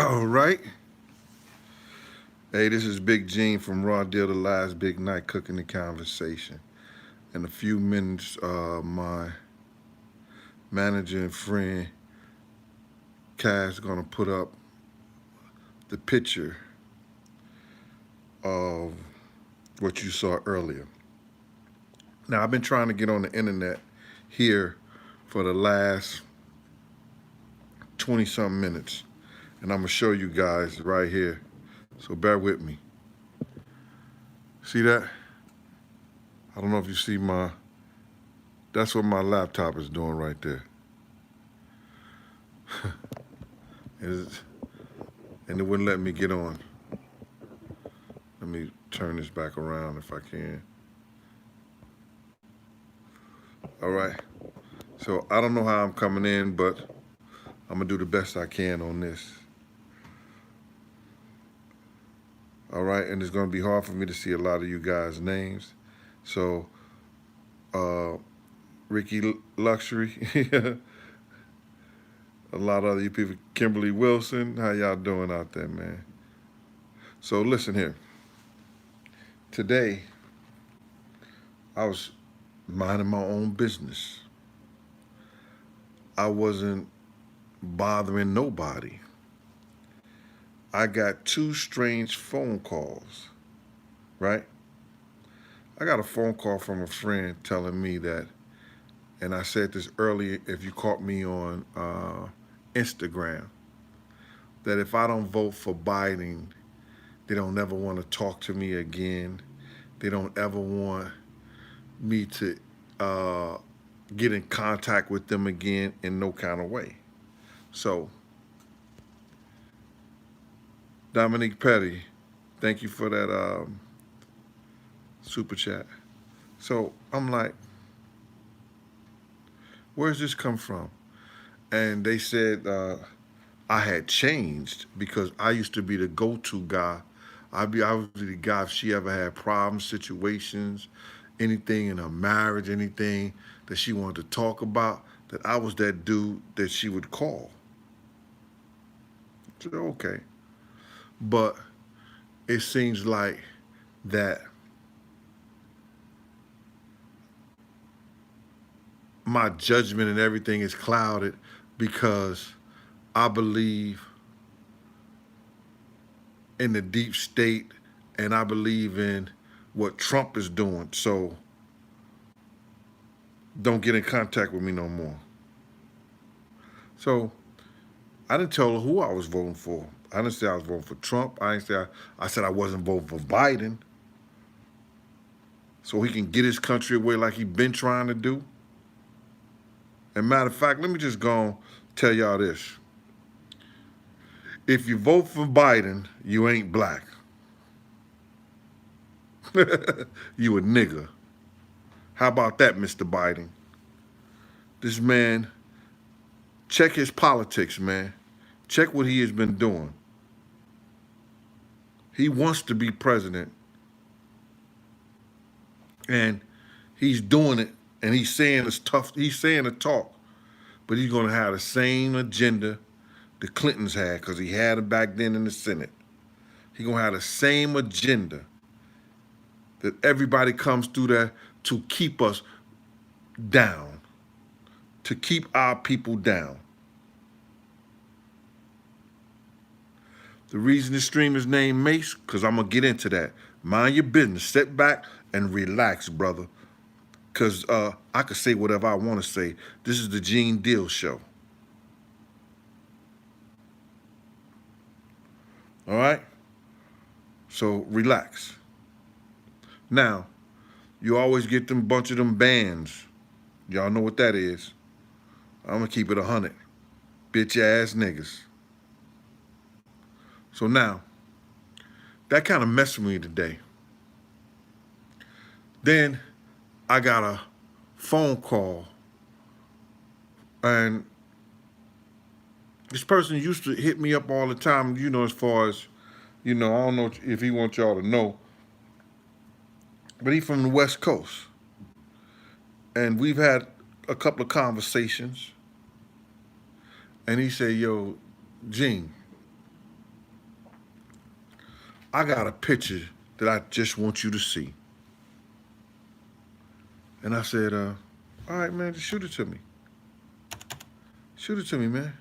All right. Hey, this is Big Gene from Raw Deal the Last Big Night Cooking the Conversation. In a few minutes, my manager and friend Cass is gonna put up the picture of what you saw earlier. Now, I've been trying to get on the internet here for the last 20 something minutes, and I'm gonna show you guys right here. So bear with me. See that? I don't know if you see that's what my laptop is doing right there. Is- and it wouldn't let me get on. Let me turn this back around if I can. All right. So I don't know how I'm coming in, but I'm gonna do the best I can on this. All right, and it's gonna be hard for me to see a lot of you guys' names. So, uh, Ricky Luxury, a lot of other you people, Kimberly Wilson, how y'all doing out there, man? So listen here. Today, I was minding my own business. I wasn't bothering nobody. I got two strange phone calls, right? I got a phone call from a friend telling me that, and I said this earlier if you caught me on Instagram, that if I don't vote for Biden, they don't ever want to talk to me again. They don't ever want me to uh, get in contact with them again in no kind of way. So, Dominique Petty, thank you for that super chat. So I'm like, where's this come from? And they said I had changed because I used to be the go-to guy. I was the guy if she ever had problems, situations, anything in her marriage, anything that she wanted to talk about, that I was that dude that she would call. I said, okay. But it seems like that my judgment and everything is clouded because I believe in the deep state and I believe in what Trump is doing. So don't get in contact with me no more. So I didn't tell her who I was voting for. I didn't say I was voting for Trump. I didn't say I said I wasn't voting for Biden so he can get his country away like he been trying to do. And matter of fact, let me just go and tell y'all this. If you vote for Biden, you ain't black. You a nigga. How about that, Mr. Biden? This man, check his politics, man. Check what he has been doing. He wants to be president, and he's doing it, and he's saying it's tough. He's saying the talk, but he's going to have the same agenda the Clintons had, because he had it back then in the Senate. He's going to have the same agenda that everybody comes through there to keep us down, to keep our people down. The reason the stream is named Mase, because I'm going to get into that. Mind your business. Sit back and relax, brother. Because I could say whatever I want to say. This is the Gene Deal Show. All right? So relax. Now, you always get them bunch of them bands. Y'all know what that is. I'm going to keep it 100. Bitch ass niggas. So now, that kind of messed with me today. Then I got a phone call, and this person used to hit me up all the time, as far as, I don't know if he wants y'all to know, but he from the West Coast. And we've had a couple of conversations, and he said, yo, Gene, I got a picture that I just want you to see. And I said, all right, man, just shoot it to me. Shoot it to me, man.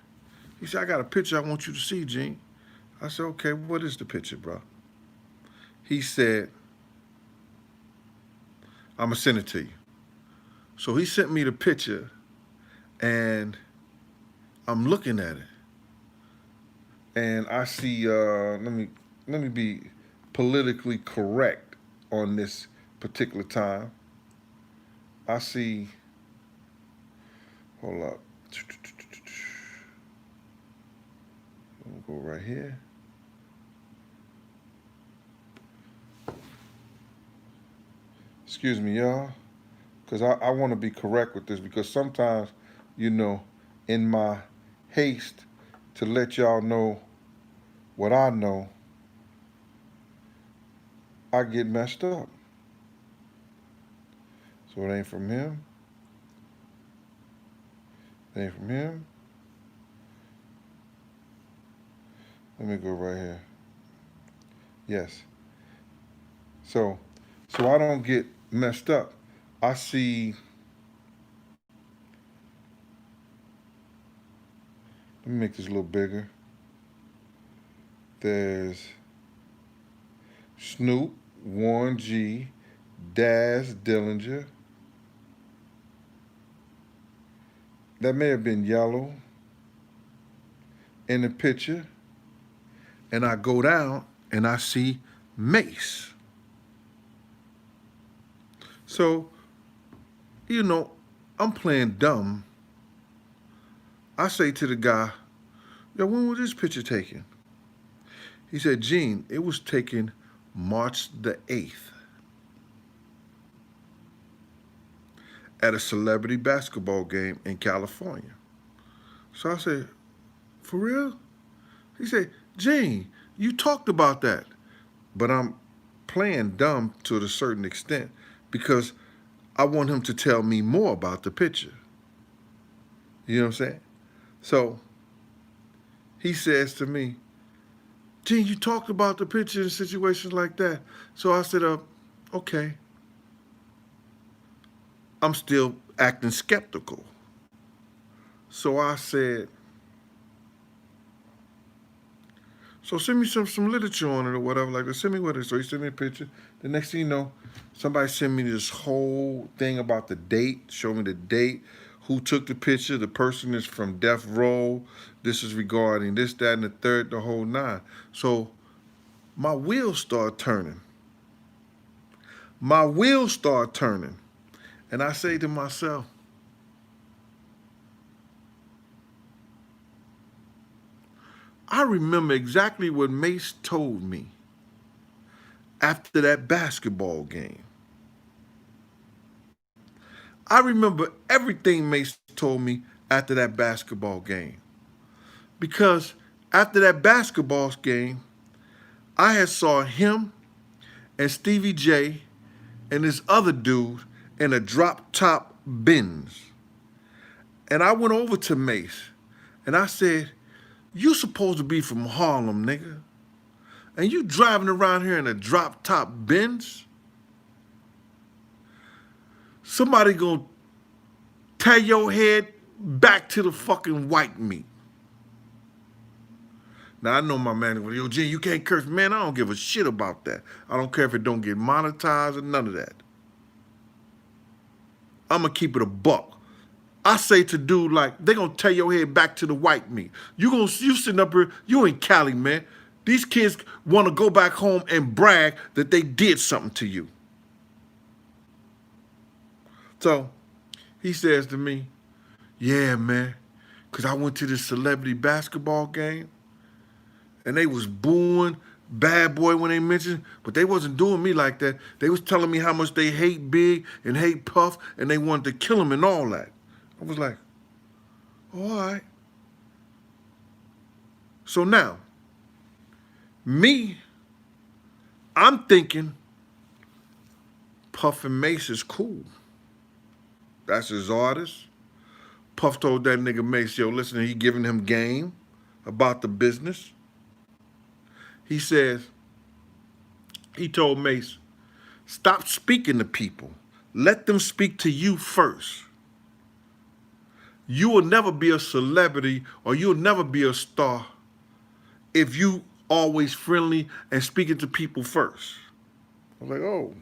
He said, I got a picture I want you to see, Gene. I said, okay, what is the picture, bro? He said, I'm going to send it to you. So he sent me the picture, and I'm looking at it. And I see, let me be politically correct on this particular time. I see, hold up. We'll go right here. Excuse me, y'all, because I want to be correct with this, because sometimes, you know, in my haste to let y'all know what I know, I get messed up. So it ain't from him. It ain't from him. Let me go right here. Yes. So I don't get messed up. I see. Let me make this a little bigger. There's Snoop, Warren G, Daz Dillinger. That may have been yellow in the picture. And I go down and I see Mase. So, you know, I'm playing dumb. I say to the guy, yo, when was this picture taken? He said, Gene, it was taken March the 8th at a celebrity basketball game in California. So I said, for real? He said, Gene, you talked about that. But I'm playing dumb to a certain extent because I want him to tell me more about the picture. You know what I'm saying? So he says to me, Gene, you talked about the picture in situations like that. So I said, okay. I'm still acting skeptical. So I said, so send me some literature on it or whatever like that. Send me what it is. So he sent me a picture. The next thing you know, somebody sent me this whole thing about the date, show me the date, who took the picture, the person is from Death Row, this is regarding this, that, and the third, the whole nine. So my wheels start turning. My wheels start turning. And I say to myself, I remember exactly what Mase told me after that basketball game. I remember everything Mase told me after that basketball game. Because after that basketball game, I had saw him and Stevie J and this other dude in a drop top Benz. And I went over to Mase and I said, you supposed to be from Harlem, nigga. And you driving around here in a drop top Benz? Somebody gonna tear your head back to the fucking white meat. Now I know my man, yo, Gene, you can't curse. Man, I don't give a shit about that. I don't care if it don't get monetized or none of that. I'm gonna keep it a buck. I say to dude like, they gonna tear your head back to the white meat. You sitting up here, you in Cali, man. These kids wanna go back home and brag that they did something to you. So he says to me, yeah, man, because I went to this celebrity basketball game and they was booing Bad Boy when they mentioned, but they wasn't doing me like that. They was telling me how much they hate Big and hate Puff and they wanted to kill him and all that. I was like, all right. So now, me, I'm thinking Puff and Mase is cool. That's his artist. Puff told that nigga Mase, yo, listen, he giving him game about the business. He says, He told Mase, stop speaking to people. Let them speak to you first. You will never be a celebrity or you'll never be a star if you always friendly and speaking to people first. I was like, oh,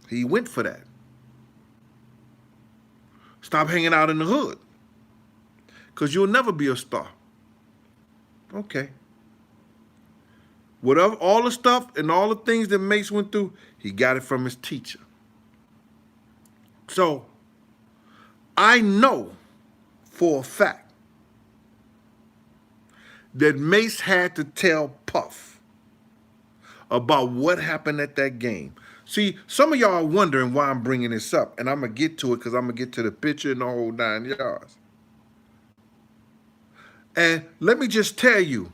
he went for that. Stop hanging out in the hood because you'll never be a star. Okay. Whatever, all the stuff and all the things that Mase went through, he got it from his teacher. So I know for a fact that Mase had to tell Puff about what happened at that game. See, some of y'all are wondering why I'm bringing this up, and I'm going to get to it because I'm going to get to the picture and the whole 9 yards. And let me just tell you,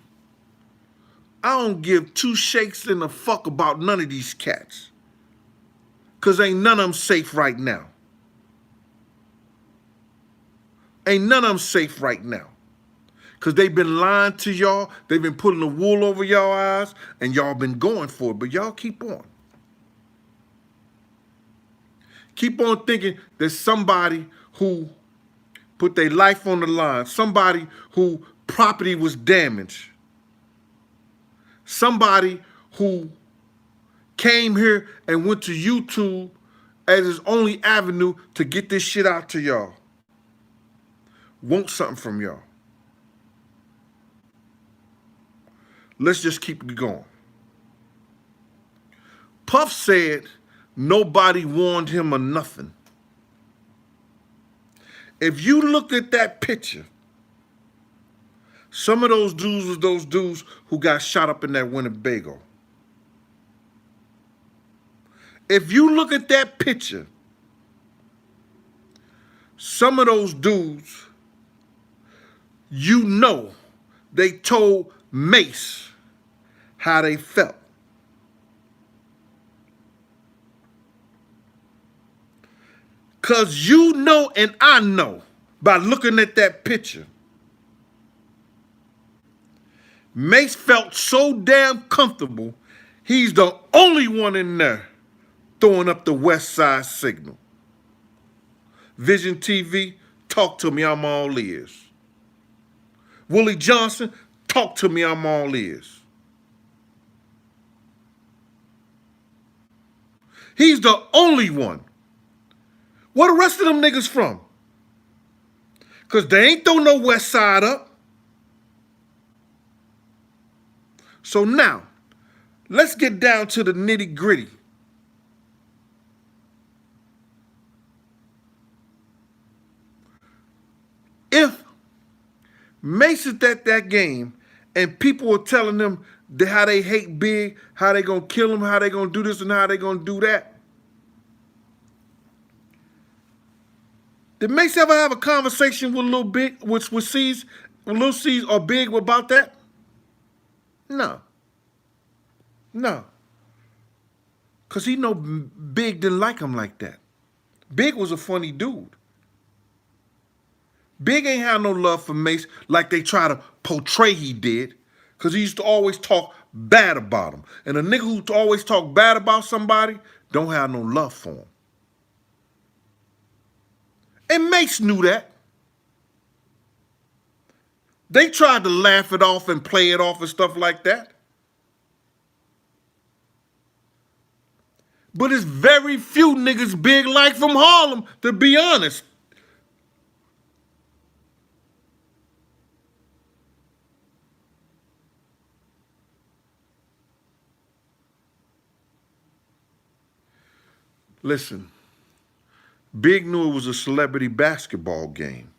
I don't give two shakes in the fuck about none of these cats. Because ain't none of them safe right now. Ain't none of them safe right now. Because they've been lying to y'all. They've been putting the wool over y'all eyes. And y'all been going for it. But y'all keep on. Keep on thinking that somebody who put their life on the line, somebody who property was damaged, somebody who came here and went to YouTube as his only avenue to get this shit out to y'all, want something from y'all. Let's just keep it going. Puff said nobody warned him of nothing. If you look at that picture, some of those dudes was those dudes who got shot up in that Winnebago. If you look at that picture, some of those dudes, you know, they told Mase how they felt. Because you know and I know by looking at that picture, Mase felt so damn comfortable, he's the only one in there throwing up the West Side signal. Vision TV, talk to me, I'm all ears. Willie Johnson, talk to me, I'm all ears. He's the only one. Where the rest of them niggas from? Because they ain't throw no West Side up. So now, let's get down to the nitty gritty. If Mase is at that game and people were telling them how they hate Big, how they gonna kill him, how they gonna do this and how they gonna do that, did Mase ever have a conversation with Lil Big, with C's, Lil C's or Big about that? No. No. Because he know Big didn't like him like that. Big was a funny dude. Big ain't had no love for Mase like they try to portray he did, because he used to always talk bad about him. And a nigga who always talk bad about somebody don't have no love for him. And Mase knew that. They tried to laugh it off and play it off and stuff like that. But it's very few niggas Big like from Harlem, to be honest. Listen, Big knew it was a celebrity basketball game.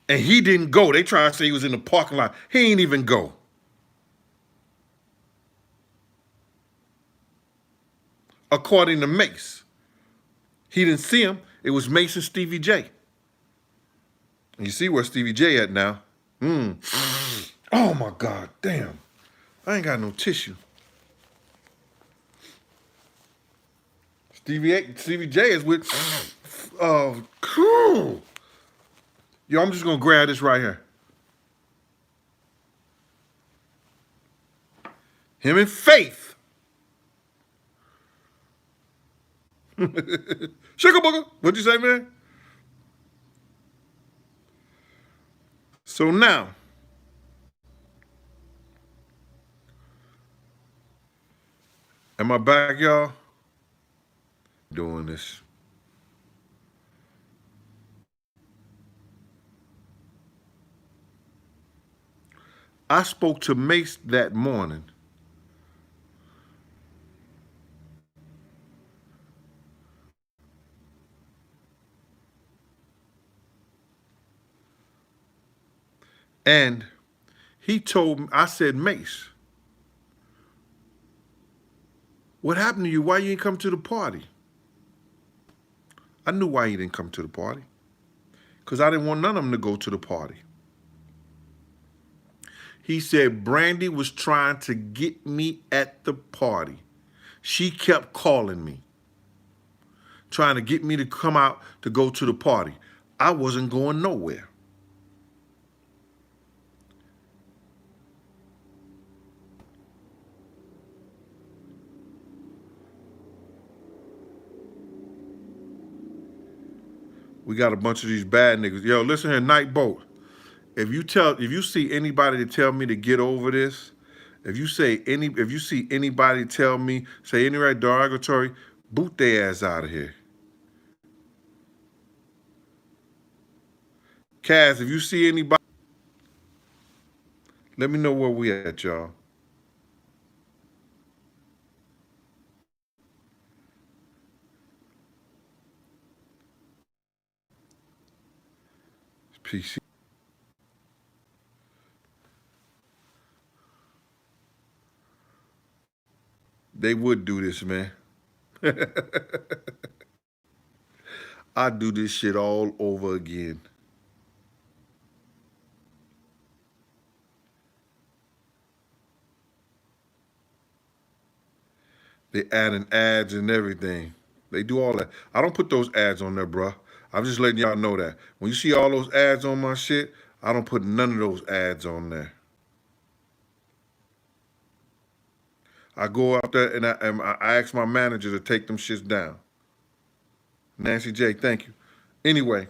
And he didn't go. They tried to say he was in the parking lot. He ain't even go. According to Mase. He didn't see him. It was Mase and Stevie J. And you see where Stevie J at now. Oh my God, damn. I ain't got no tissue. Stevie J is with, cool. Yo, I'm just gonna grab this right here. Him and Faith. Sugar booger. What'd you say, man? So now, am I back, y'all? Doing this. I spoke to Mase that morning. And he told me, I said, Mase, what happened to you? Why you didn't come to the party? I knew why he didn't come to the party. Because I didn't want none of them to go to the party. He said Brandy was trying to get me at the party. She kept calling me, trying to get me to come out to go to the party. I wasn't going nowhere. We got a bunch of these bad niggas. Yo, listen here, Night Boat. If you see anybody to tell me to get over this, if you see anybody tell me, say any right derogatory, boot their ass out of here. Cass, if you see anybody, let me know where we at, y'all. PC. They would do this, man. I do this shit all over again. They adding ads and everything. They do all that. I don't put those ads on there, bruh. I'm just letting y'all know that. When you see all those ads on my shit, I don't put none of those ads on there. I go out there and I ask my manager to take them shits down. Nancy J, thank you. Anyway,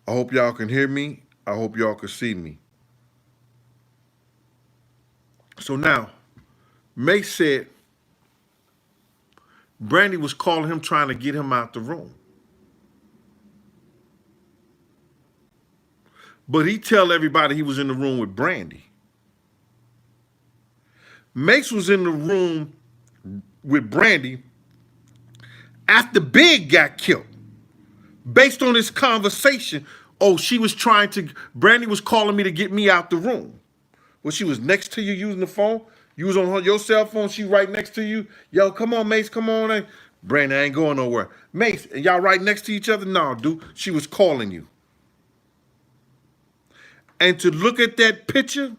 I hope y'all can hear me. I hope y'all can see me. So now, May said Brandy was calling him trying to get him out the room. But he tell everybody he was in the room with Brandy. Mase was in the room with Brandy after Big got killed. Based on this conversation, oh, Brandy was calling me to get me out the room. Well, she was next to you using the phone. You was on your cell phone. She right next to you. Yo, come on, Mase, come on. Brandy, I ain't going nowhere. Mase, and y'all right next to each other? No, dude. She was calling you. And to look at that picture,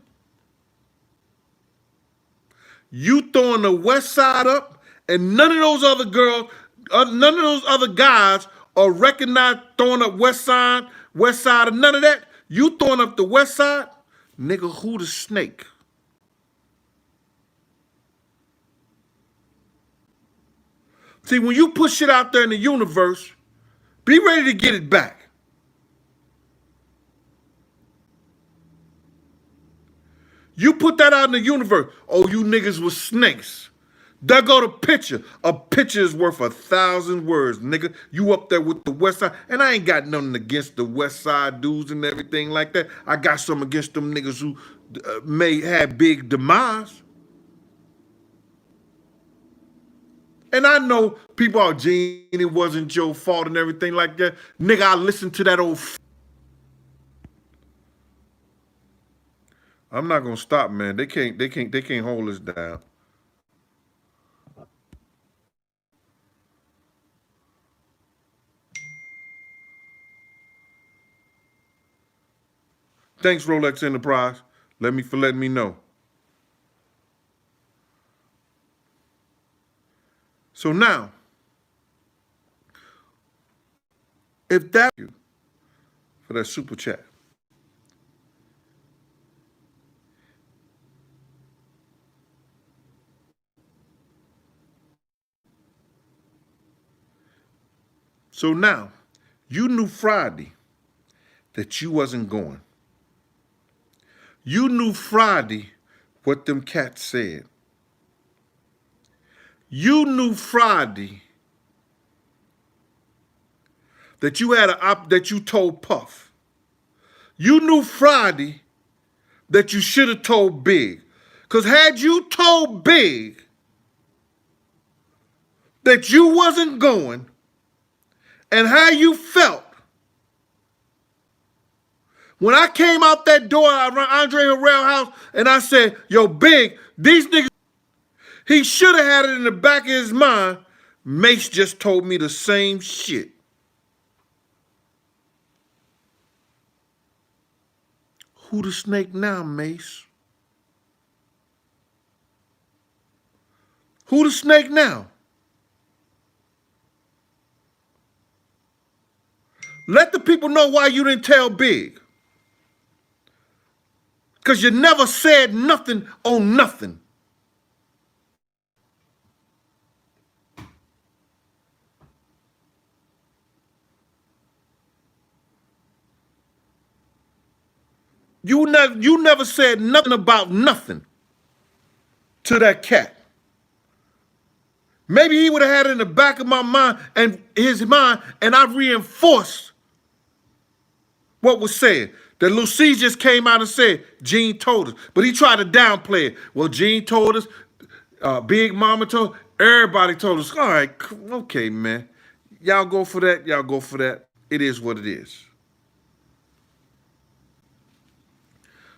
you throwing the West Side up, and none of those other girls, none of those other guys are recognized throwing up West Side, and none of that. You throwing up the West Side, nigga, who the snake? See, when you put shit out there in the universe, be ready to get it back. You put that out in the universe, oh, you niggas was snakes. There go the picture. A picture is worth 1,000 words, nigga. You up there with the West Side. And I ain't got nothing against the West Side dudes and everything like that. I got some against them niggas who may have big demise. And I know people are Gene, it wasn't your fault and everything like that. Nigga, I listened to that old. I'm not gonna stop, man. They can't hold us down. Thanks, Rolex Enterprise. For letting me know. So now, if that you for that super chat, So now, you knew Friday that you wasn't going. You knew Friday what them cats said. You knew Friday that you had that you told Puff. You knew Friday that you should have told Big. Because had you told Big that you wasn't going and how you felt when I came out that door around Andre Harrell house and I said, yo, Big, these niggas, he should have had it in the back of his mind. Mase just told me the same shit. Who the snake now, Mase? Who the snake now? Let the people know why you didn't tell Big. Because you never said nothing on nothing. You never said nothing about nothing to that cat. Maybe he would have had it in the back of my mind and his mind, and I reinforced what was said. That Lucy just came out and said, Gene told us. But he tried to downplay it. Well, Gene told us, Big Mama told, everybody told us. All right, okay, man. Y'all go for that, y'all go for that. It is what it is.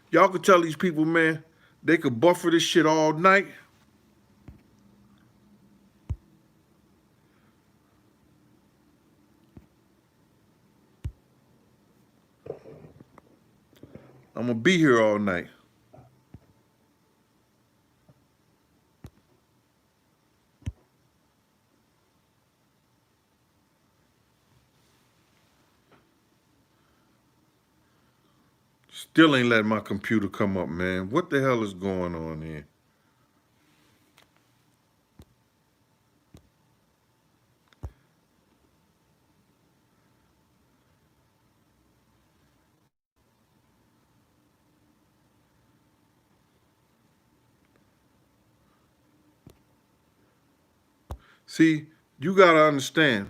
Y'all could tell these people, man, they could buffer this shit all night. I'm gonna be here all night. Still ain't letting my computer come up, man. What the hell is going on here? See, you gotta understand.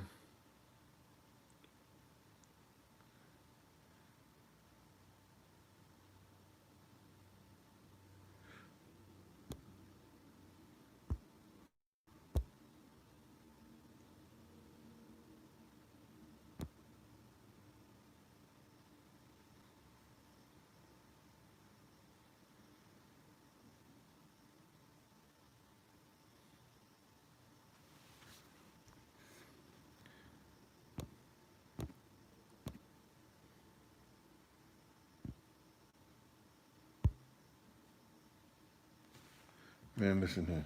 Man, listen here.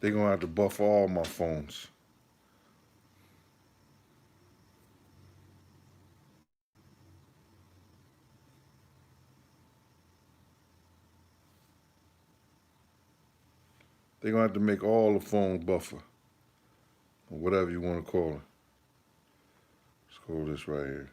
They're gonna have to buffer all my phones. They're gonna have to make all the phones buffer. Or whatever you want to call it. Let's call this right here.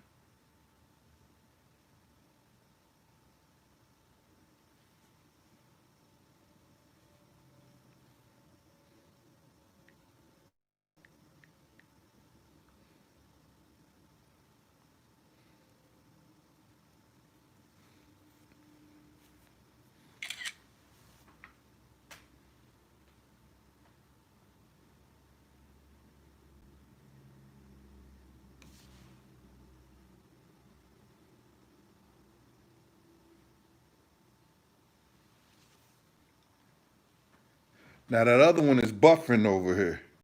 Now that other one is buffering over here.